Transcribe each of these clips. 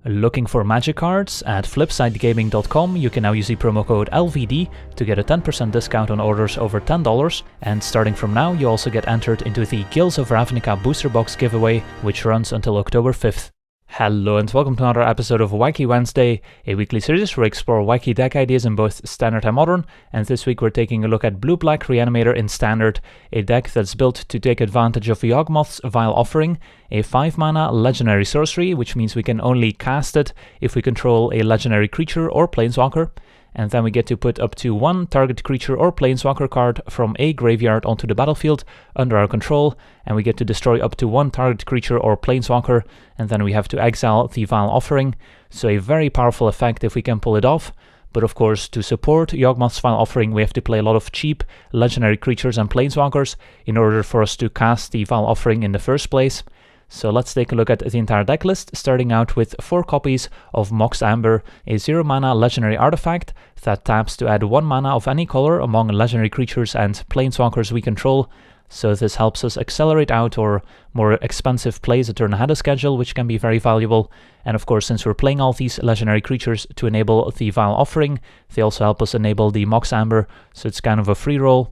Looking for magic cards? At flipsidegaming.com you can now use the promo code LVD to get a 10% discount on orders over $10, and starting from now you also get entered into the Guilds of Ravnica booster box giveaway, which runs until October 5th. Hello and welcome to another episode of Wacky Wednesday, a weekly series where we explore wacky deck ideas in both Standard and Modern, and this week we're taking a look at Blue-Black Reanimator in Standard, a deck that's built to take advantage of Yawgmoth's Vile Offering, a 5-mana legendary sorcery, which means we can only cast it if we control a legendary creature or planeswalker, and then we get to put up to one target creature or planeswalker card from a graveyard onto the battlefield under our control, and we get to destroy up to one target creature or planeswalker, and then we have to exile the Vile Offering. So a very powerful effect if we can pull it off. But of course, to support Yawgmoth's Vile Offering, we have to play a lot of cheap legendary creatures and planeswalkers in order for us to cast the Vile Offering in the first place. So let's take a look at the entire deck list, starting out with 4 copies of Mox Amber, a 0-mana legendary artifact that taps to add 1 mana of any color among legendary creatures and planeswalkers we control. So this helps us accelerate out or more expensive plays a turn ahead of schedule, which can be very valuable. And of course, since we're playing all these legendary creatures to enable the Vile Offering, they also help us enable the Mox Amber, so it's kind of a free roll.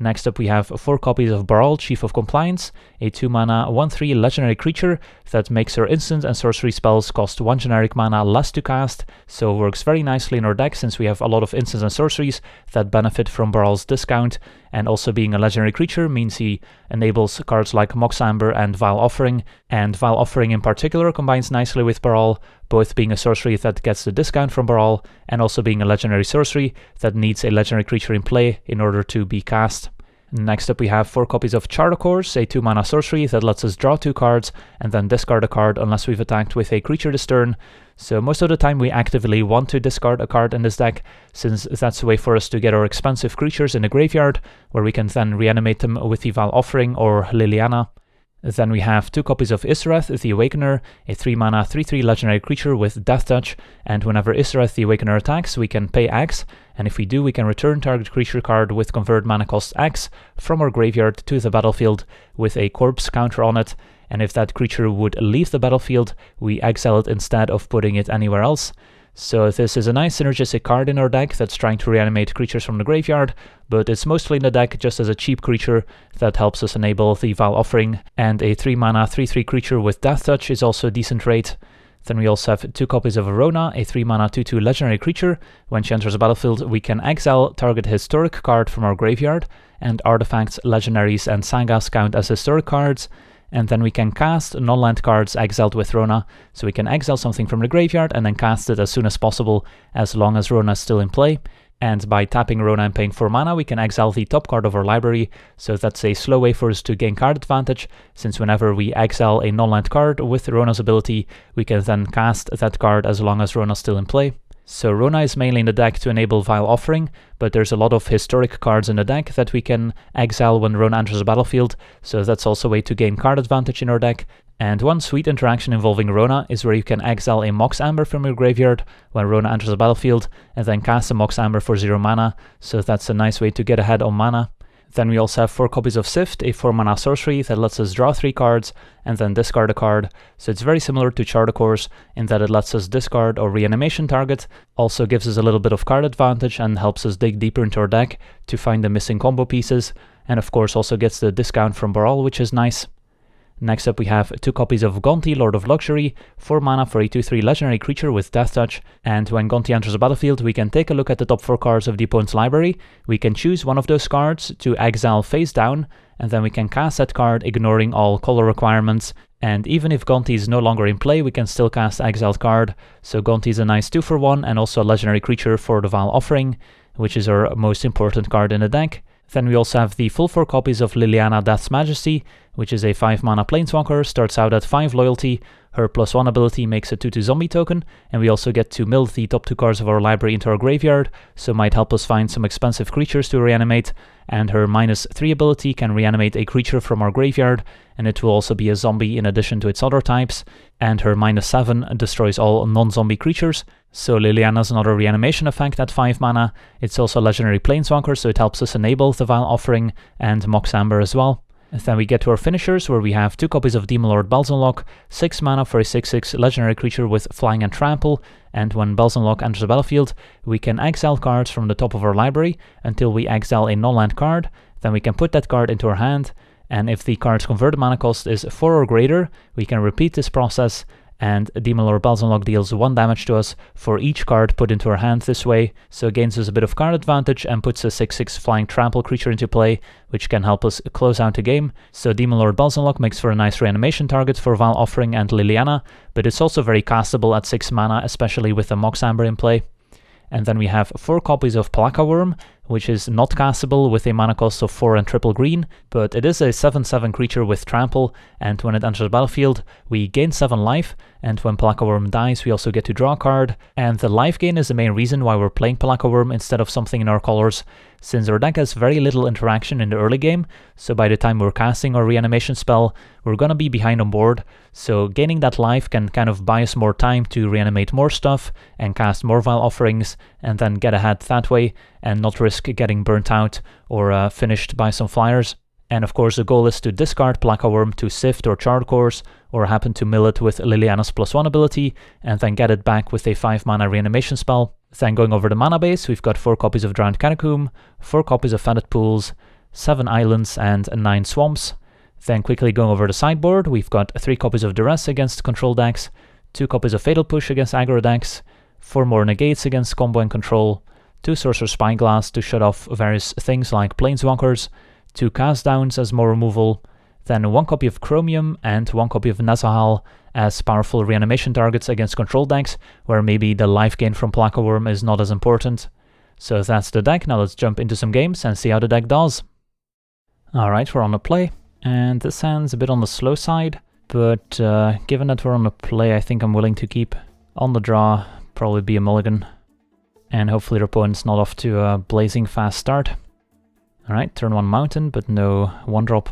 Next up we have 4 copies of Baral, Chief of Compliance, a 2-mana 1/3 legendary creature that makes her instant and sorcery spells cost 1 generic mana less to cast, so works very nicely in our deck since we have a lot of instants and sorceries that benefit from Baral's discount, and also being a legendary creature means he enables cards like Mox Amber and Vile Offering, and Vile Offering in particular combines nicely with Baral, both being a sorcery that gets the discount from Baral, and also being a legendary sorcery that needs a legendary creature in play in order to be cast. Next up we have 4 copies of Chartercourse, a 2-mana sorcery that lets us draw 2 cards and then discard a card unless we've attacked with a creature this turn. So most of the time we actively want to discard a card in this deck, since that's a way for us to get our expensive creatures in the graveyard, where we can then reanimate them with the Vile Offering or Liliana. Then we have 2 copies of Isareth the Awakener, a 3-mana 3/3 legendary creature with Death Touch, and whenever Isareth the Awakener attacks, we can pay X, and if we do, we can return target creature card with convert mana cost X from our graveyard to the battlefield with a corpse counter on it, and if that creature would leave the battlefield, we exile it instead of putting it anywhere else. So this is a nice synergistic card in our deck that's trying to reanimate creatures from the graveyard, but it's mostly in the deck just as a cheap creature that helps us enable the Vile Offering, and a 3-mana 3/3 creature with Death Touch is also a decent rate. Then we also have 2 copies of Rona, a 3-mana 2/2 legendary creature. When she enters the battlefield, we can exile target historic card from our graveyard, and artifacts, legendaries, and sagas count as historic cards. And then we can cast non-land cards exiled with Rona, so we can exile something from the graveyard and then cast it as soon as possible, as long as Rona is still in play. And by tapping Rona and paying 4 mana, we can exile the top card of our library, so that's a slow way for us to gain card advantage, since whenever we exile a non-land card with Rona's ability, we can then cast that card as long as Rona is still in play. So Rona is mainly in the deck to enable Vile Offering, but there's a lot of historic cards in the deck that we can exile when Rona enters the battlefield, so that's also a way to gain card advantage in our deck. And one sweet interaction involving Rona is where you can exile a Mox Amber from your graveyard when Rona enters the battlefield, and then cast a Mox Amber for 0 mana, so that's a nice way to get ahead on mana. Then we also have 4 copies of Sift, a 4-mana sorcery that lets us draw 3 cards and then discard a card, so it's very similar to Chartercourse in that it lets us discard our reanimation target, also gives us a little bit of card advantage and helps us dig deeper into our deck to find the missing combo pieces, and of course also gets the discount from Baral, which is nice. Next up we have 2 copies of Gonti, Lord of Luxury, 4 mana for a 2/3 legendary creature with Death Touch, and when Gonti enters the battlefield we can take a look at the top 4 cards of the opponent's library, we can choose one of those cards to exile face down, and then we can cast that card ignoring all color requirements, and even if Gonti is no longer in play we can still cast exiled card, so Gonti is a nice 2-for-1 and also a legendary creature for the Vile Offering, which is our most important card in the deck. Then we also have the full 4 copies of Liliana, Death's Majesty, which is a 5-mana planeswalker, starts out at 5 loyalty, her +1 ability makes a 2/2 zombie token, and we also get to mill the top 2 cards of our library into our graveyard, so might help us find some expensive creatures to reanimate, and her -3 ability can reanimate a creature from our graveyard, and it will also be a zombie in addition to its other types, and her -7 destroys all non-zombie creatures. So Liliana's another reanimation effect at 5 mana, it's also a legendary planeswalker, so it helps us enable the Vile Offering and Mox Amber as well. And then we get to our finishers, where we have 2 copies of Demonlord Belzenlok, 6 mana for a 6/6 legendary creature with flying and trample, and when Belzenlok enters the battlefield, we can exile cards from the top of our library until we exile a non-land card, then we can put that card into our hand, and if the card's converted mana cost is 4 or greater, we can repeat this process, and Demonlord Belzenlok deals 1 damage to us for each card put into our hand this way, so it gains us a bit of card advantage and puts a 6/6 flying trample creature into play, which can help us close out the game. So Demonlord Belzenlok makes for a nice reanimation target for Vile Offering and Liliana, but it's also very castable at 6 mana, especially with the Mox Amber in play. And then we have 4 copies of Pelakka Wurm, which is not castable with a mana cost of 4 and triple green, but it is a 7/7 creature with trample, and when it enters the battlefield, we gain 7 life, and when Pelakka Wurm dies, we also get to draw a card, and the life gain is the main reason why we're playing Pelakka Wurm instead of something in our colors, since our deck has very little interaction in the early game, so by the time we're casting our reanimation spell, we're gonna be behind on board, so gaining that life can kind of buy us more time to reanimate more stuff, and cast more Vile Offerings, and then get ahead that way, and not risk getting burnt out or finished by some flyers. And of course the goal is to discard Pelakka Wurm to Sift or Charred Cores, or happen to mill it with Liliana's +1 ability, and then get it back with a 5 mana reanimation spell. Then going over the mana base, we've got 4 copies of Drowned Catacomb, 4 copies of Fetid Pools, 7 islands and 9 swamps. Then quickly going over the sideboard, we've got 3 copies of Duress against control decks, 2 copies of Fatal Push against aggro decks, 4 more Negates against combo and control, 2 Sorcerous Spyglass to shut off various things like Planeswalkers, 2 Cast Downs as more removal, then 1 copy of Chromium and 1 copy of Nezahal as powerful reanimation targets against control decks, where maybe the life gain from Pelakka Wurm is not as important. So that's the deck. Now let's jump into some games and see how the deck does. Alright, we're on the play, and this hand's a bit on the slow side, but given that we're on the play, I think I'm willing to keep. On the draw, probably be a mulligan, and hopefully their opponent's not off to a blazing fast start. Alright, turn 1 mountain, but no 1-drop.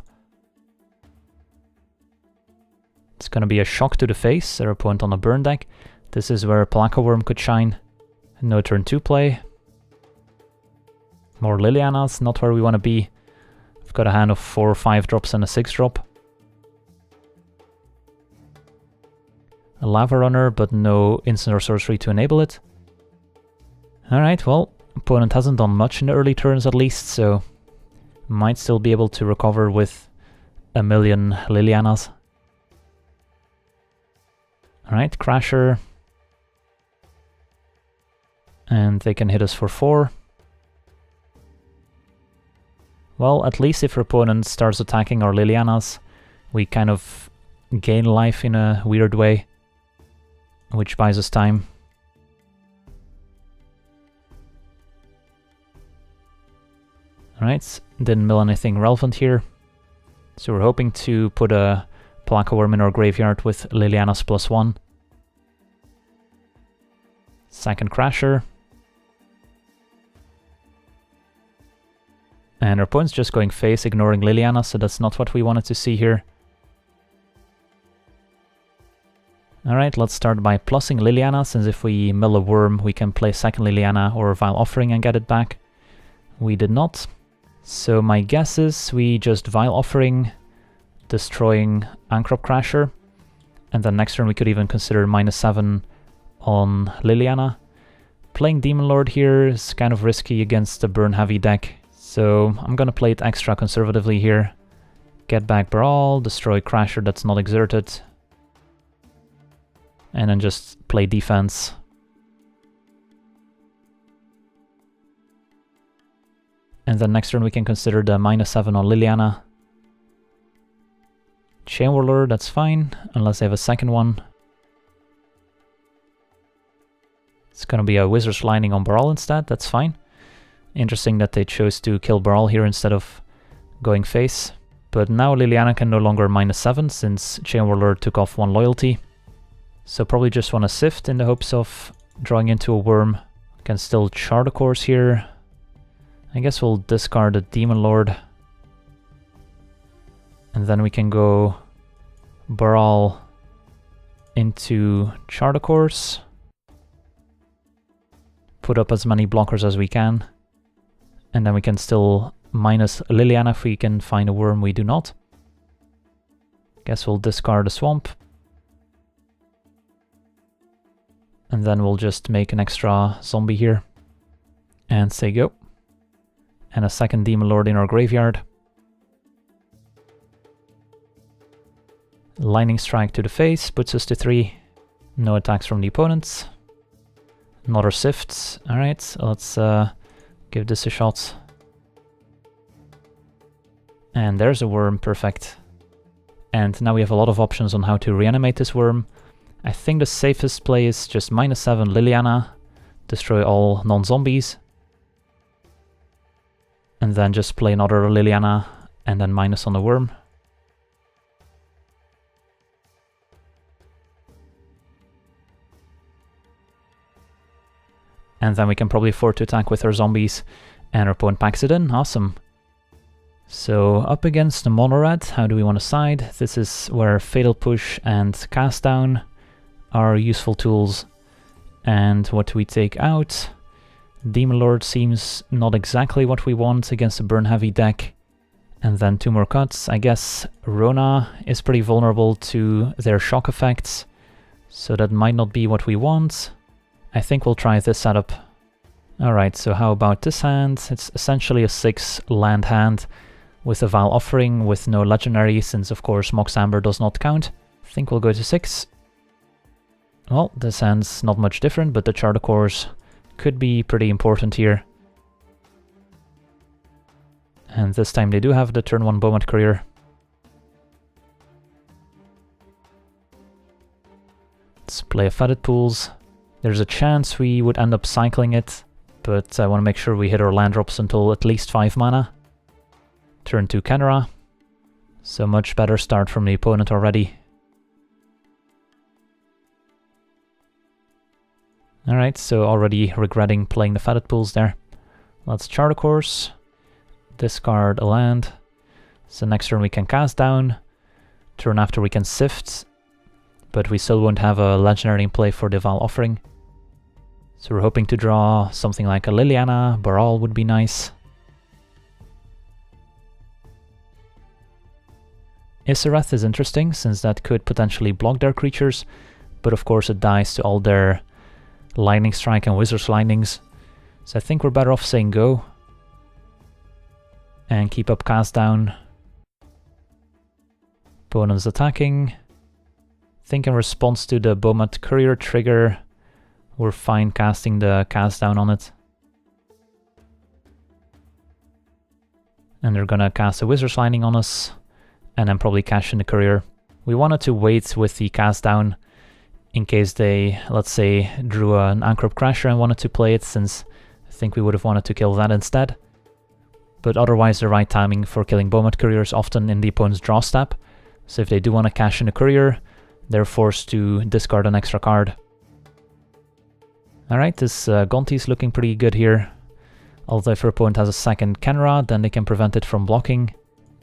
It's gonna be a shock to the face, their opponent on a burn deck. This is where Pelakka Wurm could shine. No turn 2 play. More Lilianas, not where we want to be. We've got a hand of 4 or 5 drops and a 6-drop. A Lava Runner, but no instant or sorcery to enable it. Alright, well, opponent hasn't done much in the early turns at least, so might still be able to recover with a million Lilianas. Alright, Crasher. And they can hit us for 4. Well, at least if our opponent starts attacking our Lilianas, we kind of gain life in a weird way, which buys us time. Alright, didn't mill anything relevant here. So we're hoping to put a Pelakka Wurm in our graveyard with Liliana's +1. Second Crasher. And our opponent's just going face, ignoring Liliana, so that's not what we wanted to see here. Alright, let's start by plussing Liliana, since if we mill a Worm, we can play second Liliana or Vile Offering and get it back. We did not. So my guess is we just Vile Offering, destroying Ancrop Crasher, and then next turn we could even consider -7 on Liliana. Playing Demonlord here is kind of risky against the burn heavy deck, so I'm gonna play it extra conservatively here. Get back Baral, destroy Crasher that's not exerted, and then just play defense. And then next turn we can consider the -7 on Liliana. Chain Whirler, that's fine, unless they have a second one. It's gonna be a Wizard's Lining on Baral instead, that's fine. Interesting that they chose to kill Baral here instead of going face. But now Liliana can no longer -7 since Chain Whirler took off 1 loyalty. So probably just want to Sift in the hopes of drawing into a Worm. Can still Chart a Course here. I guess we'll discard the Demonlord. And then we can go Baral into Chart a Course. Put up as many blockers as we can. And then we can still minus Liliana if we can find a Worm, we do not. Guess we'll discard a swamp. And then we'll just make an extra zombie here. And say go. And a second Demonlord in our graveyard. Lightning Strike to the face, puts us to 3. No attacks from the opponents. Another Sift. Alright, let's give this a shot. And there's a worm, perfect. And now we have a lot of options on how to reanimate this worm. I think the safest play is just -7 Liliana, destroy all non-zombies. And then just play another Liliana, and then minus on the worm. And then we can probably afford to attack with our zombies, and our opponent packs it in. Awesome. So up against the mono red, how do we want to side? This is where Fatal Push and Cast Down are useful tools. And what do we take out? Demonlord seems not exactly what we want against a burn heavy deck. And then 2 more cuts. I guess Rona is pretty vulnerable to their shock effects, so that might not be what we want. I think we'll try this setup. Alright, so how about this hand? It's essentially a 6 land hand with a Vile Offering with no legendary, since of course Mox Amber does not count. I think we'll go to 6. Well, this hand's not much different, but the Charter Cores could be pretty important here. And this time they do have the turn 1 Bowmat Courier. Let's play a Fetid Pools. There's a chance we would end up cycling it, but I want to make sure we hit our land drops until at least 5 mana. Turn 2 Kenra. So much better start from the opponent already. Alright, so already regretting playing the Fetid Pools there. Let's Charter Course. Discard a land. So next turn we can Cast Down. Turn after we can Sift. But we still won't have a legendary in play for the Vile Offering. So we're hoping to draw something like a Liliana. Baral would be nice. Isareth is interesting, since that could potentially block their creatures, but of course it dies to all their Lightning Strike and Wizard's Lightnings. So I think we're better off saying go. And keep up Cast Down. Opponent's attacking. I think in response to the Bowmat Courier trigger, we're fine casting the Cast Down on it. And they're gonna cast a Wizard's Lightning on us, and then probably cash in the Courier. We wanted to wait with the Cast Down in case they, let's say, drew an Anchor Crasher and wanted to play it, since I think we would have wanted to kill that instead. But otherwise the right timing for killing Bowmat Courier is often in the opponent's draw step. So if they do want to cash in a Courier, they're forced to discard an extra card. Alright, this Gonti is looking pretty good here. Although if your opponent has a second Kenra, then they can prevent it from blocking.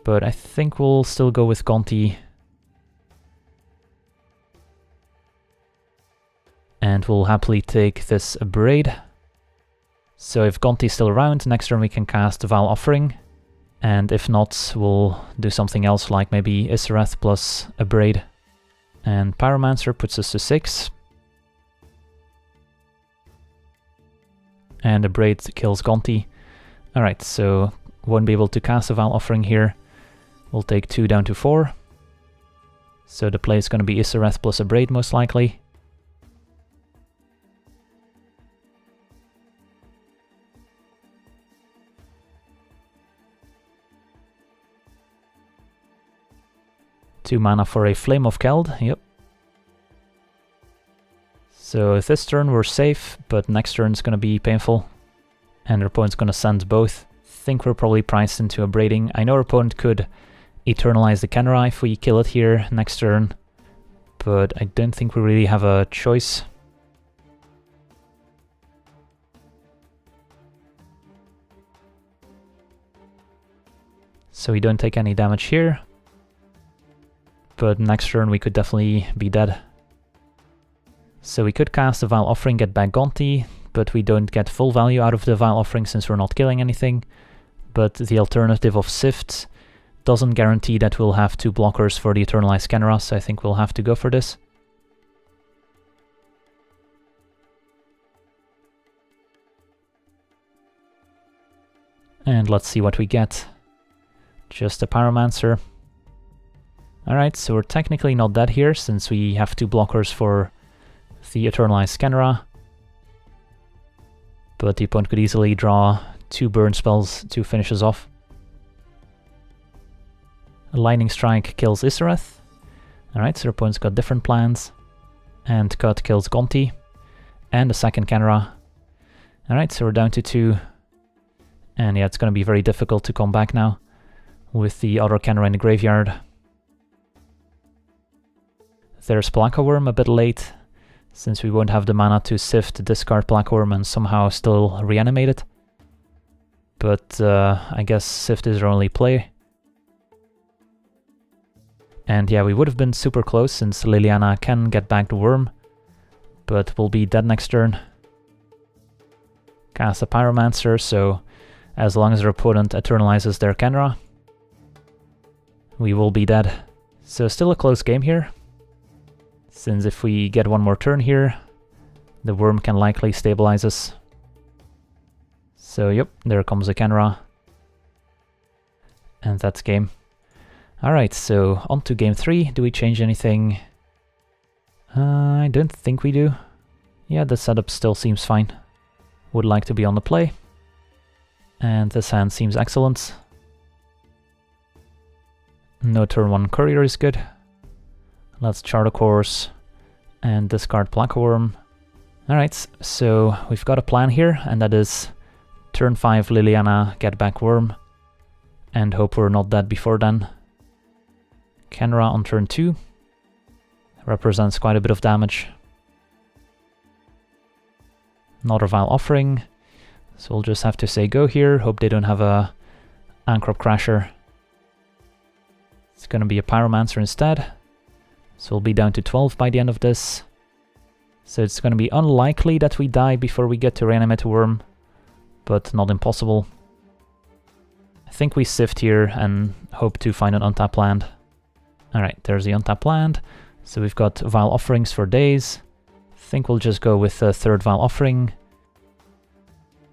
But I think we'll still go with Gonti. And we'll happily take this Abrade. So if Gonti is still around, next turn we can cast Vile Offering. And if not, we'll do something else, like maybe Isareth plus Abrade. And Pyromancer puts us to 6. And Abrade kills Gonti. Alright, so won't be able to cast a Vile Offering here. We'll take 2 down to 4. So the play is going to be Isareth plus Abrade most likely. Two mana for a Flame of Keld, yep. So this turn we're safe, but next turn is going to be painful. And our opponent's going to send both. Think we're probably priced into Abrading. I know our opponent could Eternalize the Kenra if we kill it here next turn, but I don't think we really have a choice. So we don't take any damage here. But next turn we could definitely be dead. So we could cast a Vile Offering, get back Gonti, but we don't get full value out of the Vile Offering since we're not killing anything. But the alternative of Sift doesn't guarantee that we'll have 2 blockers for the Eternalized Kenra, so I think we'll have to go for this. And let's see what we get. Just a Pyromancer. Alright, so we're technically not dead here, since we have 2 blockers for the Eternalized Kenra. But the opponent could easily draw 2 burn spells to finish us off. A Lightning Strike kills Isareth. Alright, so our opponent's got different plans. And Cut kills Gonti. And a second Kenra. Alright, so we're down to 2. And yeah, it's going to be very difficult to come back now with the other Kenra in the graveyard. There's Pelakka Wurm a bit late, since we won't have the mana to Sift, discard Pelakka Wurm and somehow still reanimate it. But I guess Sift is our only play. And yeah, we would have been super close, since Liliana can get back the Wurm, but we'll be dead next turn. Cast a Pyromancer, so as long as our opponent eternalizes their Kenra, we will be dead. So still a close game here, since if we get one more turn here, the Wurm can likely stabilize us. So yep, there comes a Kenra. And that's game. Alright, so on to game 3. Do we change anything? I don't think we do. Yeah, the setup still seems fine. Would like to be on the play. And this hand seems excellent. No turn 1 Courier is good. Let's chart a course and discard Pelakka Wurm. Alright, so we've got a plan here, and that is turn 5 Liliana, get back Wurm, and hope we're not dead before then. Kenra on turn 2. Represents quite a bit of damage. Another Vile Offering. So we'll just have to say go here, hope they don't have a Ankrop Crasher. It's gonna be a Pyromancer instead. So we'll be down to 12 by the end of this. So it's gonna be unlikely that we die before we get to Reanimator Wurm, but not impossible. I think we Sift here and hope to find an untapped land. Alright, there's the untapped land. So we've got Vile Offerings for days. I think we'll just go with a third Vile Offering.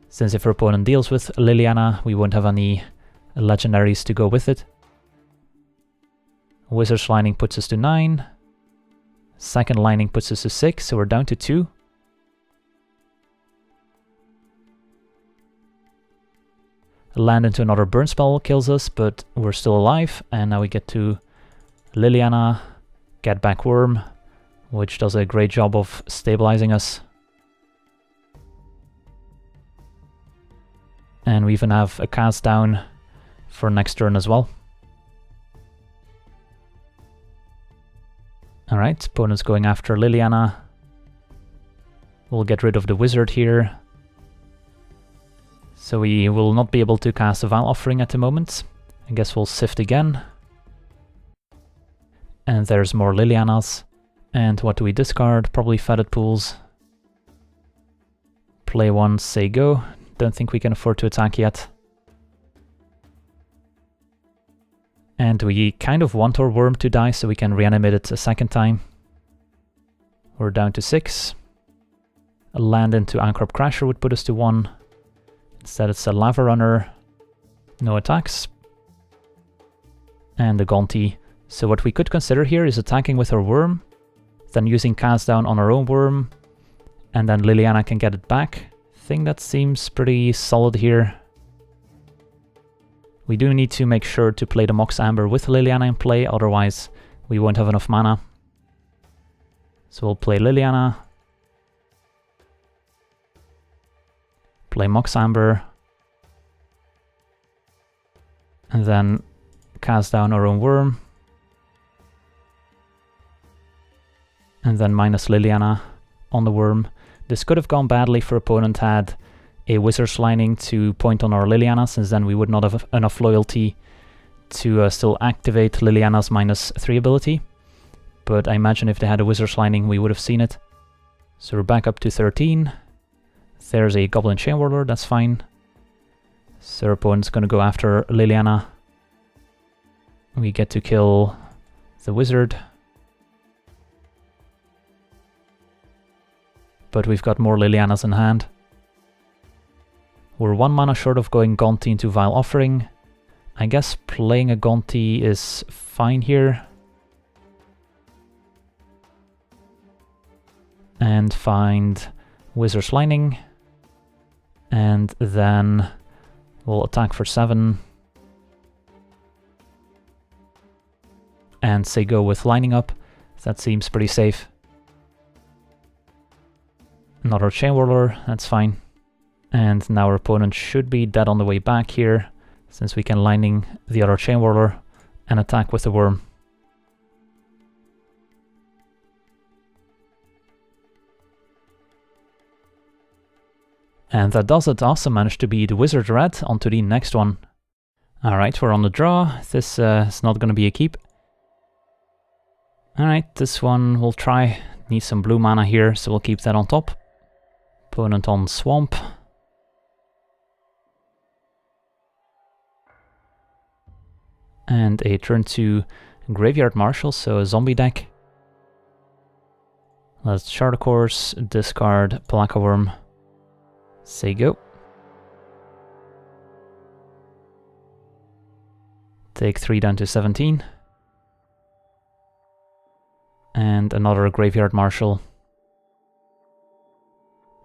Since if our opponent deals with Liliana, we won't have any legendaries to go with it. Wizard's Lining puts us to 9. Second Lining puts us to 6, so we're down to 2. Land into another burn spell kills us, but we're still alive, and now we get to Liliana, get back Wurm, which does a great job of stabilizing us. And we even have a cast down for next turn as well. Alright, opponent's going after Liliana. We'll get rid of the wizard here. So we will not be able to cast a Vile Offering at the moment. I guess we'll Sift again. And there's more Lilianas. And what do we discard? Probably Fetid Pools. Play one, say go. Don't think we can afford to attack yet. And we kind of want our Wurm to die so we can reanimate it a second time. We're down to 6. A land into Ankrop Crasher would put us to 1. Instead it's a Lava Runner. No attacks. And a Gonti. So what we could consider here is attacking with our Wurm, then using cast down on our own Wurm, and then Liliana can get it back. I think that seems pretty solid here. We do need to make sure to play the Mox Amber with Liliana in play, otherwise we won't have enough mana. So we'll play Liliana, play Mox Amber, and then cast down our own Wurm, and then minus Liliana on the Wurm. This could have gone badly if our opponent had a Wizard's Lining to point on our Liliana, since then we would not have enough loyalty to still activate Liliana's -3 ability. But I imagine if they had a Wizard's Lining we would have seen it. So we're back up to 13. There's a Goblin Chain Warlord, that's fine. So our opponent's going to go after Liliana. we get to kill the wizard. But we've got more Lilianas in hand. We're 1 mana short of going Gonti into Vile Offering. I guess playing a Gonti is fine here. And find Wizard's Lining. And then we'll attack for 7. And say go with Lining Up. That seems pretty safe. Another Chain Whirler, that's fine. And now our opponent should be dead on the way back here, since we can Lining the other Chain Whirler and attack with the Worm. And that does it. Awesome, managed to beat Wizard Red. On to the next one. Alright, we're on the draw. This is not going to be a keep. Alright, this one we'll try. Need some blue mana here, so we'll keep that on top. Opponent on Swamp. And a turn 2 Graveyard Marshal, so a zombie deck. Let's Shard of Course, discard Pelakka Wurm. Say go. Take 3 down to 17. And another Graveyard Marshal.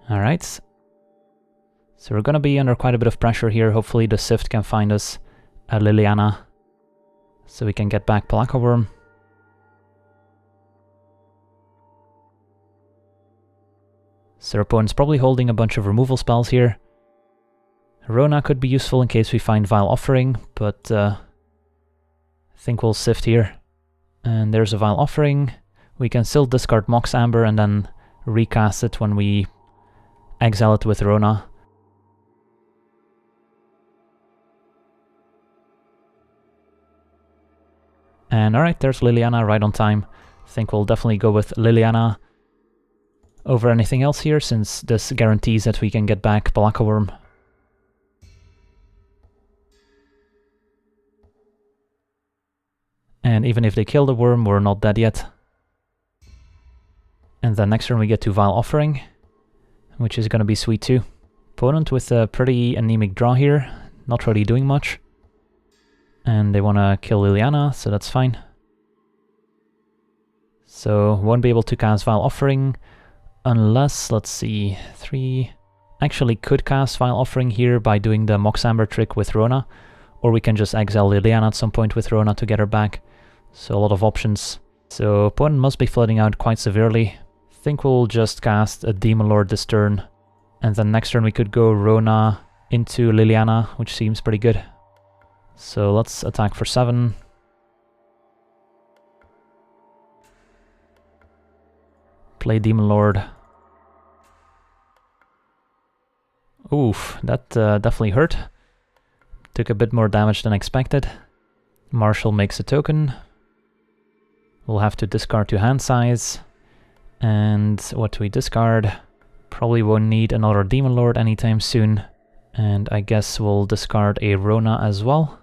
Alright. So we're gonna be under quite a bit of pressure here. Hopefully the Sift can find us a Liliana, so we can get back Pelakka Wurm. So our opponent's probably holding a bunch of removal spells here. Rona could be useful in case we find Vile Offering, but I think we'll Sift here. And there's a Vile Offering. We can still discard Mox Amber and then recast it when we exile it with Rona. And alright, there's Liliana right on time. I think we'll definitely go with Liliana over anything else here, since this guarantees that we can get back Pelakka Wurm. And even if they kill the worm, we're not dead yet. And then next turn we get to Vile Offering, which is going to be sweet too. Opponent with a pretty anemic draw here, not really doing much. And they want to kill Liliana, so that's fine. So won't be able to cast Vile Offering unless, let's see, 3... Actually could cast Vile Offering here by doing the Mox Amber trick with Rona, or we can just exile Liliana at some point with Rona to get her back. So a lot of options. So opponent must be flooding out quite severely. Think we'll just cast a Demonlord this turn, and then next turn we could go Rona into Liliana, which seems pretty good. So let's attack for 7. Play Demonlord. Oof, that definitely hurt. Took a bit more damage than expected. Marshal makes a token. We'll have to discard to hand size. And what do we discard? Probably won't need another Demonlord anytime soon. And I guess we'll discard a Rona as well.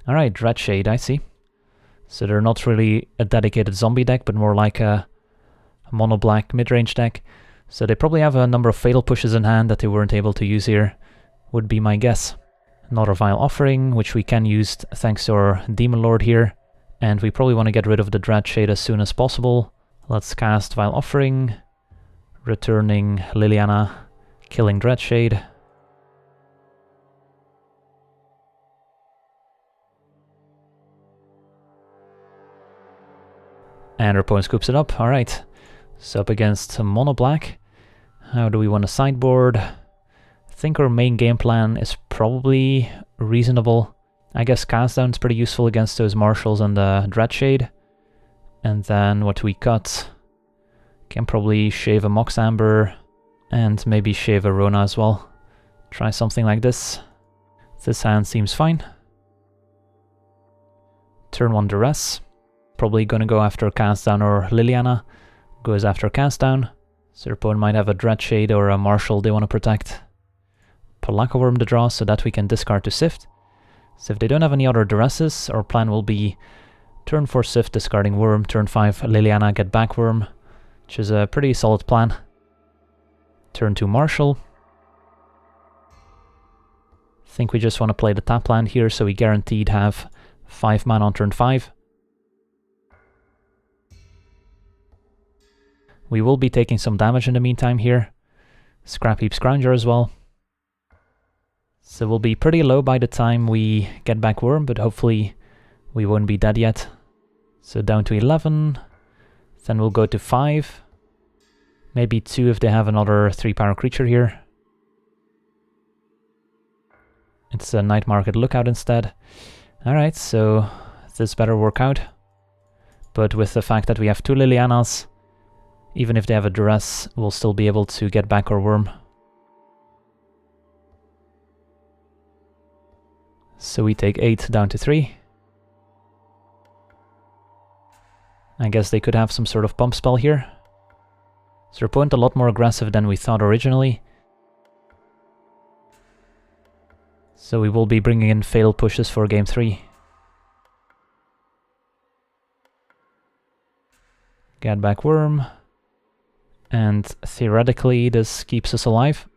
Alright, Dreadshade, I see. So they're not really a dedicated zombie deck, but more like a mono-black midrange deck. So they probably have a number of Fatal Pushes in hand that they weren't able to use here, would be my guess. Another Vile Offering, which we can use thanks to our Demonlord here. And we probably want to get rid of the Dreadshade as soon as possible. Let's cast Vile Offering, returning Liliana, killing Dreadshade. And our opponent scoops it up, alright. So up against Mono Black. How do we want to sideboard? I think our main game plan is probably reasonable. I guess Cast Down is pretty useful against those Marshals and the Dreadshade. And then what we cut? Can probably shave a Mox Amber and maybe shave a Rona as well. Try something like this. This hand seems fine. Turn 1 Duress. Probably gonna go after Cast Down or Liliana. Goes after Cast Down. So your opponent might have a Dreadshade or a Marshal they want to protect. Pelakka Wurm the draw so that we can discard to Sift. So if they don't have any other Duresses, our plan will be turn 4 Sift, discarding Wurm, turn 5 Liliana, get back Wurm, which is a pretty solid plan. Turn 2 Marshal. Think we just want to play the tap land here so we guaranteed have 5 mana on turn 5. We will be taking some damage in the meantime here. Scrap Heap Scrounger as well. So we'll be pretty low by the time we get back Wurm, but hopefully we won't be dead yet. So down to 11. Then we'll go to 5. Maybe 2 if they have another 3-power creature here. It's a Night Market Lookout instead. Alright, so this better work out. But with the fact that we have 2 Lilianas, even if they have a Duress, we'll still be able to get back our Wurm. So we take 8 down to 3. I guess they could have some sort of pump spell here. So their opponent a lot more aggressive than we thought originally. So we will be bringing in fatal pushes for game 3. Get back Wurm. And theoretically this keeps us alive.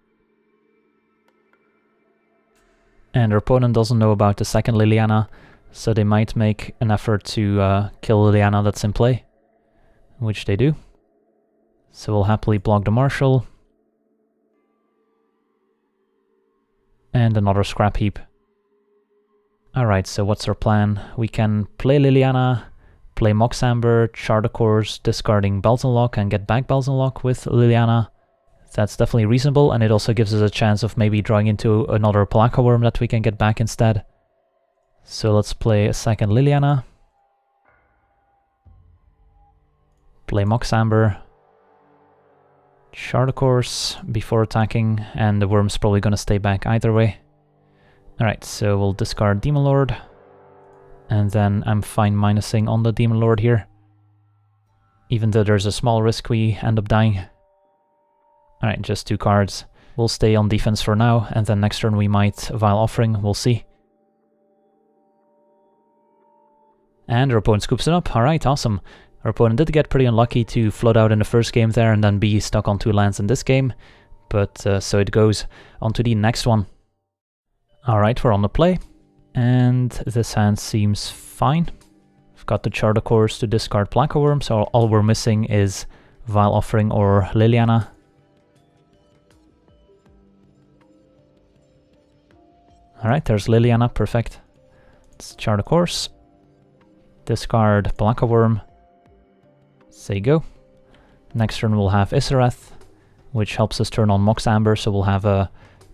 And our opponent doesn't know about the second Liliana, so they might make an effort to kill Liliana that's in play, which they do. So we'll happily block the Marshal. And another Scrap Heap. Alright, so what's our plan? We can play Liliana, play Mox Amber, Char the Course, discarding Belzenlok and get back Belzenlok with Liliana. That's definitely reasonable, and it also gives us a chance of maybe drawing into another Pelakka Wurm that we can get back instead. So let's play a second Liliana. Play Mox Amber. Char the Course before attacking, and the Wurm's probably gonna stay back either way. Alright, so we'll discard Demonlord. And then I'm fine minusing on the Demonlord here. Even though there's a small risk we end up dying. Alright, just 2 cards. We'll stay on defense for now, and then next turn we might Vile Offering, we'll see. And our opponent scoops it up. Alright, awesome. Our opponent did get pretty unlucky to float out in the first game there and then be stuck on 2 lands in this game. But so it goes. On to the next one. Alright, we're on the play. And this hand seems fine. We've got the Char the Course to discard Pelakka Wurm, so all we're missing is Vile Offering or Liliana. Alright, there's Liliana, perfect. Let's Char the Course. Discard Pelakka Wurm. Say go. Next turn we'll have Isareth, which helps us turn on Mox Amber, so we'll have a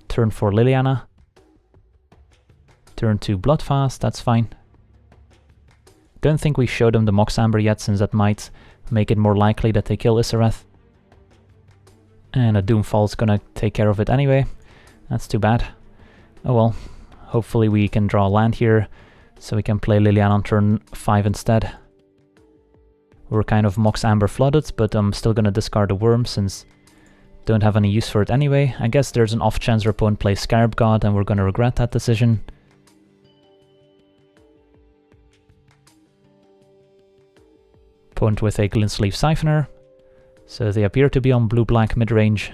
turn for Liliana. Turn 2 Bloodfast, that's fine. Don't think we showed them the Mox Amber yet, since that might make it more likely that they kill Isareth. And a Doomfall's gonna take care of it anyway. That's too bad. Oh well, hopefully we can draw a land here, so we can play Liliana on turn 5 instead. We're kind of Mox Amber flooded, but I'm still gonna discard the Wurm since don't have any use for it anyway. I guess there's an off chance our opponent plays Scarab God and we're gonna regret that decision. Opponent with a Glintsleeve Siphoner. So they appear to be on blue-black mid-range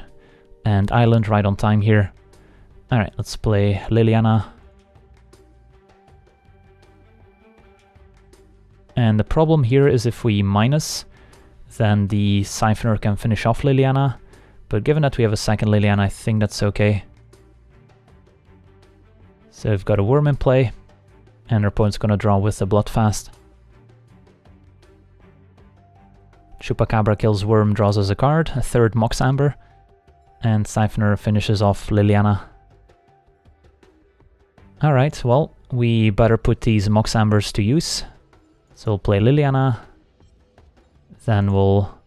and Island right on time here. Alright, let's play Liliana. And the problem here is if we minus, then the Siphoner can finish off Liliana. But given that we have a second Liliana, I think that's okay. So we've got a Wurm in play, and our opponent's gonna draw with the Bloodfast. Chupacabra kills Wurm, draws us a card, a third Mox Amber, and Siphoner finishes off Liliana. Alright, well, we better put these Mox Ambers to use. So we'll play Liliana, then we'll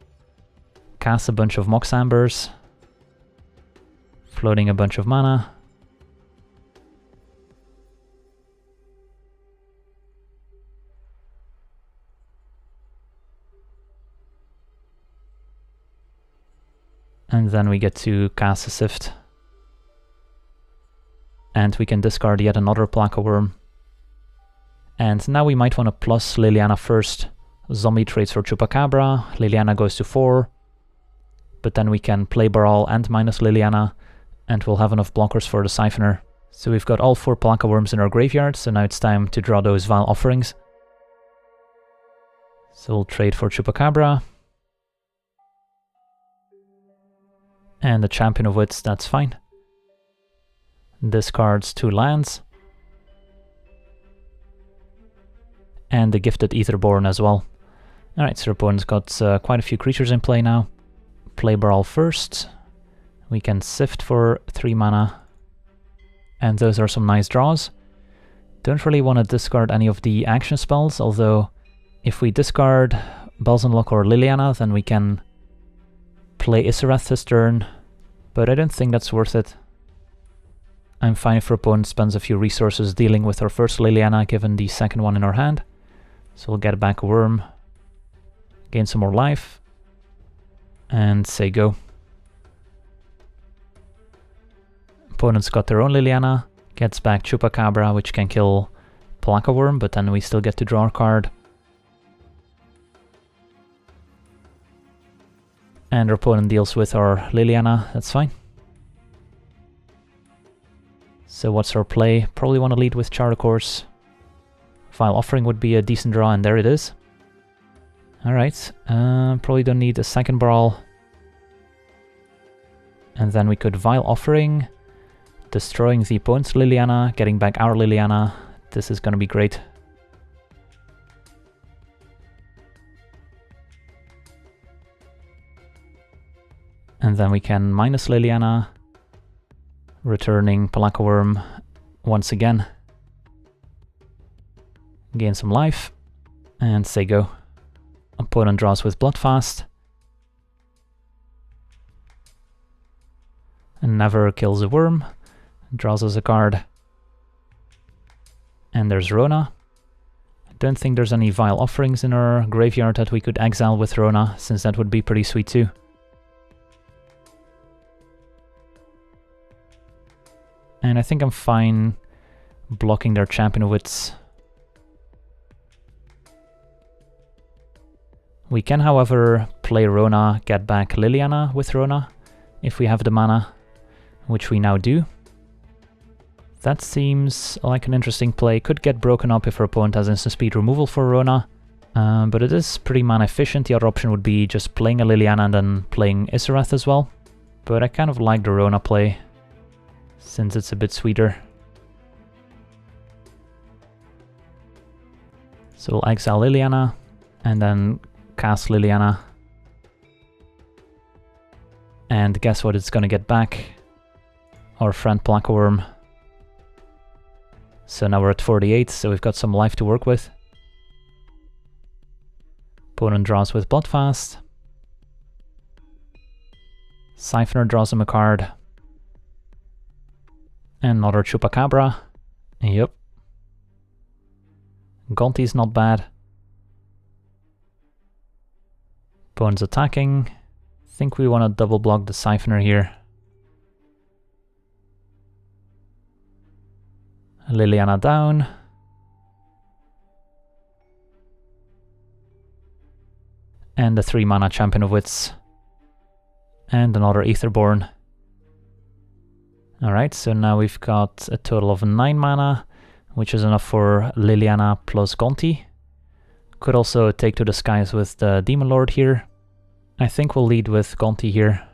cast a bunch of Mox Ambers, floating a bunch of mana. And then we get to cast a Sift. And we can discard yet another Pelakka Wurm. And now we might want to plus Liliana first. Zombie trades for Chupacabra, Liliana goes to 4. But then we can play Baral and minus Liliana, and we'll have enough blockers for the Siphoner. So we've got all 4 Pelakka Wurms in our graveyard, so now it's time to draw those Vile Offerings. So we'll trade for Chupacabra. And the Champion of Wits, that's fine. Discards 2 lands. And the Gifted Aetherborn as well. Alright, so our opponent's got quite a few creatures in play now. Play Baral first. We can Sift for 3 mana. And those are some nice draws. Don't really want to discard any of the action spells, although if we discard Belzenlok or Liliana, then we can play Isareth this turn, but I don't think that's worth it. I'm fine if our opponent spends a few resources dealing with our first Liliana, given the second one in our hand. So we'll get back a Worm, gain some more life, and say go. Opponent's got their own Liliana, gets back Chupacabra, which can kill Pelakka Wurm, but then we still get to draw a card. And our opponent deals with our Liliana, that's fine. So what's our play? Probably want to lead with Chart a Course. Vile Offering would be a decent draw, and there it is. Alright, probably don't need a second Baral. And then we could Vile Offering, destroying the opponent's Liliana, getting back our Liliana. This is gonna be great. And then we can minus Liliana, returning Pelakka Wurm once again. Gain some life, and say go. Opponent draws with Bloodfast. And never kills a worm. Draws us a card. And there's Rona. I don't think there's any Vile Offerings in our graveyard that we could exile with Rona, since that would be pretty sweet too. And I think I'm fine blocking their Champion of Wits. We can, however, play Rona, get back Liliana with Rona, if we have the mana, which we now do. That seems like an interesting play. Could get broken up if our opponent has instant speed removal for Rona, but it is pretty mana efficient. The other option would be just playing a Liliana and then playing Isareth as well. But I kind of like the Rona play, since it's a bit sweeter. So we'll exile Liliana, and then cast Liliana. And guess what it's gonna get back? Our friend Pelakka Wurm. So now we're at 48, so we've got some life to work with. Opponent draws with Bloodfast. Siphoner draws him a card. And another Chupacabra. Yep. Gonti's not bad. Opponent's attacking. I think we want to double block the Siphoner here. Liliana down. And the 3 mana Champion of Wits. And another Aetherborn. Alright, so now we've got a total of 9 mana, which is enough for Liliana plus Gonti. Could also take to the skies with the Demonlord here. I think we'll lead with Gonti here.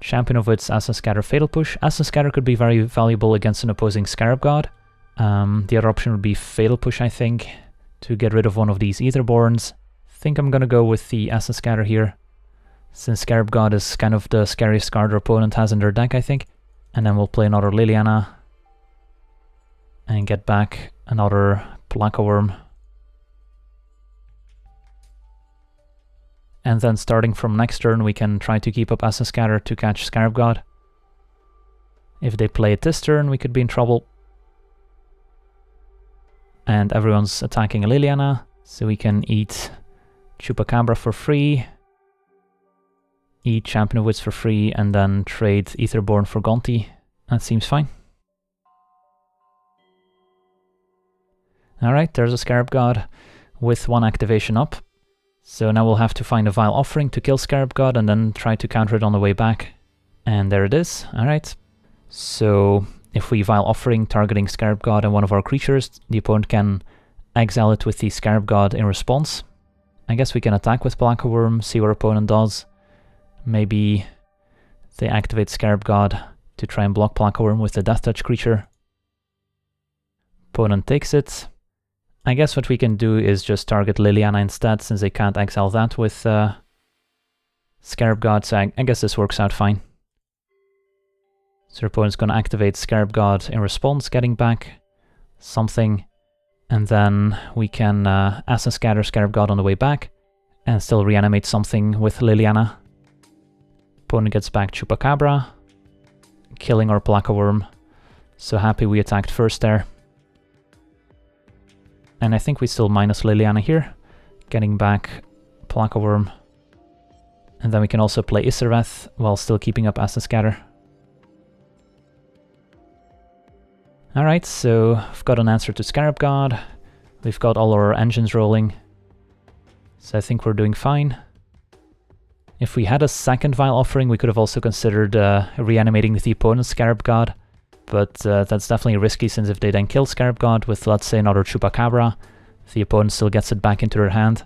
Champion of Wits, Acid Scatter, Fatal Push. Acid Scatter could be very valuable against an opposing Scarab God. The other option would be Fatal Push, I think, to get rid of one of these Aetherborns. I think I'm gonna go with the Acid Scatter here, since Scarab God is kind of the scariest card our opponent has in their deck, I think. And then we'll play another Liliana. And get back another Pelakka Wurm. And then starting from next turn we can try to keep up Acid Scatter to catch Scarab God. If they play it this turn we could be in trouble. And everyone's attacking a Liliana, so we can eat Chupacabra for free. Eat Champion of Wits for free, and then trade Aetherborn for Gonti. That seems fine. Alright, there's a Scarab God with 1 activation up. So now we'll have to find a Vile Offering to kill Scarab God and then try to counter it on the way back. And there it is. Alright. So if we Vile Offering targeting Scarab God and one of our creatures, the opponent can exile it with the Scarab God in response. I guess we can attack with Pelakka Wurm, see what our opponent does. Maybe they activate Scarab God to try and block Pelakka Wurm with the Death Touch creature. Opponent takes it. I guess what we can do is just target Liliana instead, since they can't exile that with Scarab God, so I guess this works out fine. So our opponent's going to activate Scarab God in response, getting back something, and then we can Acid Scatter Scarab God on the way back, and still reanimate something with Liliana. Opponent gets back Chupacabra, killing our Pelakka Wurm. So happy we attacked first there. And I think we still minus Liliana here, getting back Pelakka Wurm. And then we can also play Isareth while still keeping up Acid Scatter. Alright, so I've got an answer to Scarab God. We've got all our engines rolling. So I think we're doing fine. If we had a second Vile Offering, we could have also considered reanimating the opponent's Scarab God. But that's definitely risky, since if they then kill Scarab God with, let's say, another Chupacabra, the opponent still gets it back into their hand.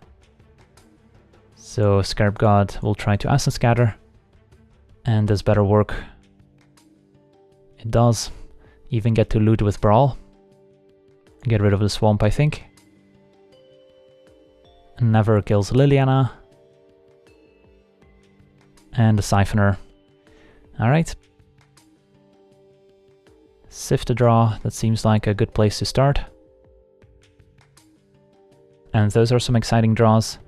So Scarab God will try to Acid Scatter. And this better work. It does. Even get to loot with Baral. Get rid of the swamp, I think. Never kills Liliana. And the Siphoner. Alright. Sift to draw, that seems like a good place to start. And those are some exciting draws.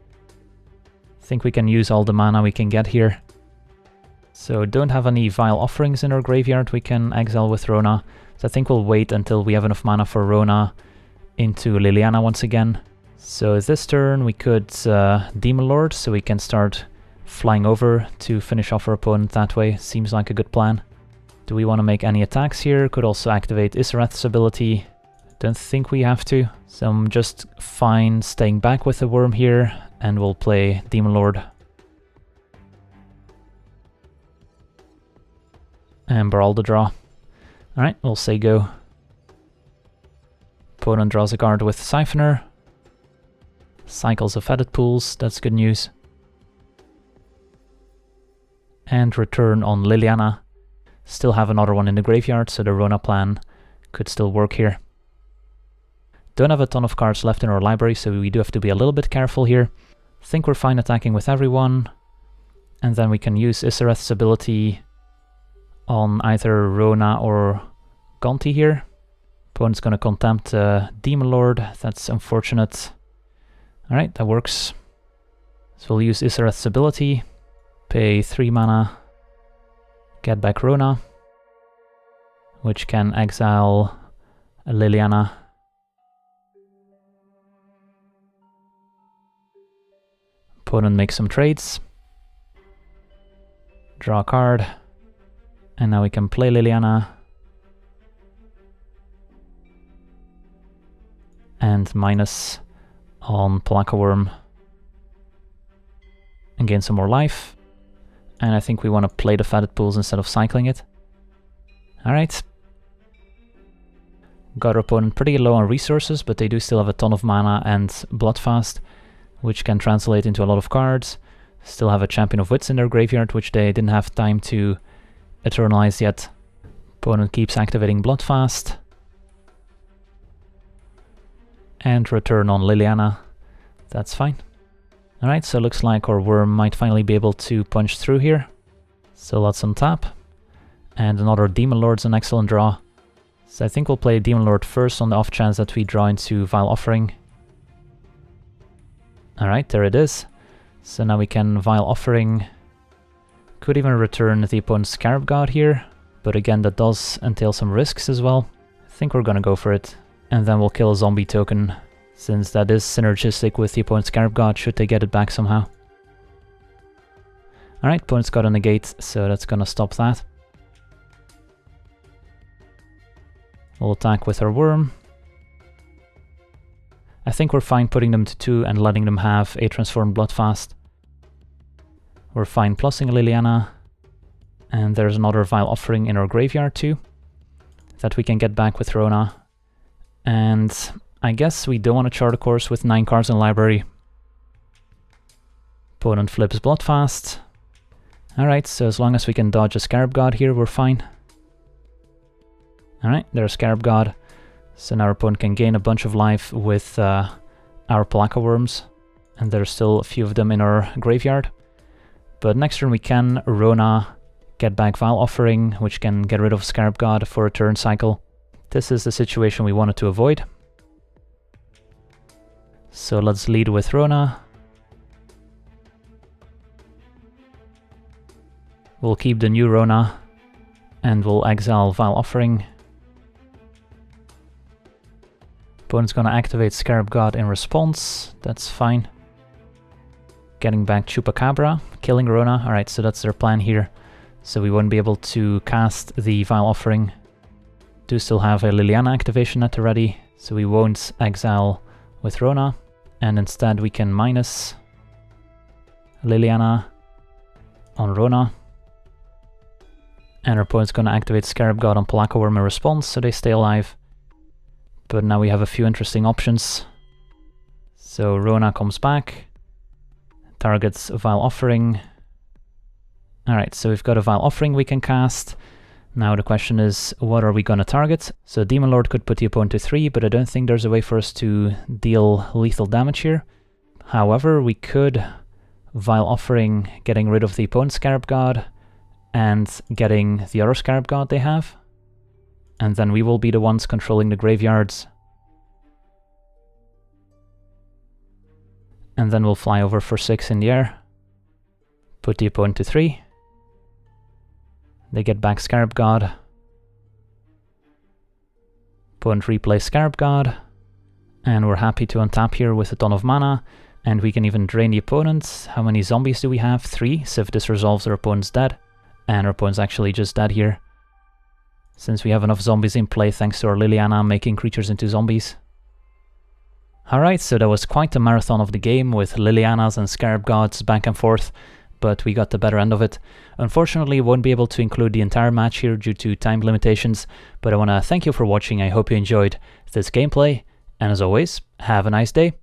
I think we can use all the mana we can get here. So don't have any Vile Offerings in our graveyard we can exile with Rona. So I think we'll wait until we have enough mana for Rona into Liliana once again. So this turn we could Demonlord, so we can start flying over to finish off our opponent that way. Seems like a good plan. Do we want to make any attacks here? Could also activate Isareth's ability. Don't think we have to. So I'm just fine staying back with the Worm here, and we'll play Demonlord. And Baral the draw. Alright, we'll say go. Opponent draws a card with Siphoner. Cycles of Fetid Pools, that's good news. And return on Liliana. Still have another one in the graveyard, so the Rona plan could still work here. Don't have a ton of cards left in our library, so we do have to be a little bit careful here. Think we're fine attacking with everyone. And then we can use Isareth's ability on either Rona or Gonti here. Opponent's going to contempt Demonlord, that's unfortunate. Alright, that works. So we'll use Isareth's ability, pay 3 mana, get back Rona, which can exile Liliana. Opponent makes some trades, draw a card, and now we can play Liliana. And minus on Pelakka Wurm and gain some more life. And I think we want to play the Fetid Pools instead of cycling it. Alright. Got our opponent pretty low on resources, but they do still have a ton of mana and Bloodfast, which can translate into a lot of cards. Still have a Champion of Wits in their graveyard, which they didn't have time to eternalize yet. Opponent keeps activating Bloodfast. And return on Liliana. That's fine. Alright, so it looks like our Worm might finally be able to punch through here. So let's untap. And another Demonlord's an excellent draw. So I think we'll play Demonlord first on the off chance that we draw into Vile Offering. Alright, there it is. So now we can Vile Offering. Could even return the opponent's Scarab God here. But again, that does entail some risks as well. I think we're gonna go for it. And then we'll kill a zombie token, since that is synergistic with the opponent's Scarab God, should they get it back somehow. Alright, opponent's got a Negate, so that's gonna stop that. We'll attack with our Worm. I think we're fine putting them to 2 and letting them have a Transformed Bloodfast. We're fine plussing Liliana. And there's another Vile Offering in our graveyard too, that we can get back with Rona. And I guess we don't want to chart a course with 9 cards in the library. Opponent flips Bloodfast. Alright, so as long as we can dodge a Scarab God here, we're fine. Alright, there's Scarab God. So now our opponent can gain a bunch of life with our Pelakka Wurms. And there's still a few of them in our graveyard. But next turn we can Rona, get back Vile Offering, which can get rid of Scarab God for a turn cycle. This is the situation we wanted to avoid. So let's lead with Rona. We'll keep the new Rona, and we'll exile Vile Offering. Opponent's gonna activate Scarab God in response, that's fine. Getting back Chupacabra, killing Rona, alright, so that's their plan here. So we won't be able to cast the Vile Offering. Do still have a Liliana activation at the ready, so we won't exile with Rona. And instead we can minus Liliana on Rona. And our opponent's going to activate Scarab God on Pelakka Wurm in response, so they stay alive. But now we have a few interesting options. So Rona comes back, targets a Vile Offering. Alright, so we've got a Vile Offering we can cast. Now the question is, what are we going to target? So Demonlord could put the opponent to 3, but I don't think there's a way for us to deal lethal damage here. However, we could Vile Offering, getting rid of the opponent's Scarab God, and getting the other Scarab God they have. And then we will be the ones controlling the graveyards. And then we'll fly over for 6 in the air. Put the opponent to 3. They get back Scarab God. Opponent replays Scarab God. And we're happy to untap here with a ton of mana. And we can even drain the opponent. How many zombies do we have? 3. So if this resolves, our opponent's dead. And our opponent's actually just dead here. Since we have enough zombies in play thanks to our Liliana making creatures into zombies. Alright, so that was quite the marathon of the game with Lilianas and Scarab Gods back and forth. But we got the better end of it. Unfortunately, won't be able to include the entire match here due to time limitations. But I want to thank you for watching. I hope you enjoyed this gameplay. And as always, have a nice day.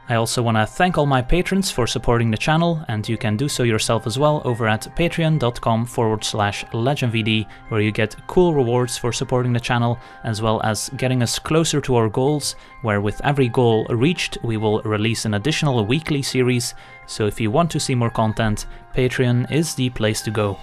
I also want to thank all my patrons for supporting the channel, and you can do so yourself as well over at patreon.com/LegenVD, where you get cool rewards for supporting the channel, as well as getting us closer to our goals, where with every goal reached, we will release an additional weekly series. So if you want to see more content, Patreon is the place to go.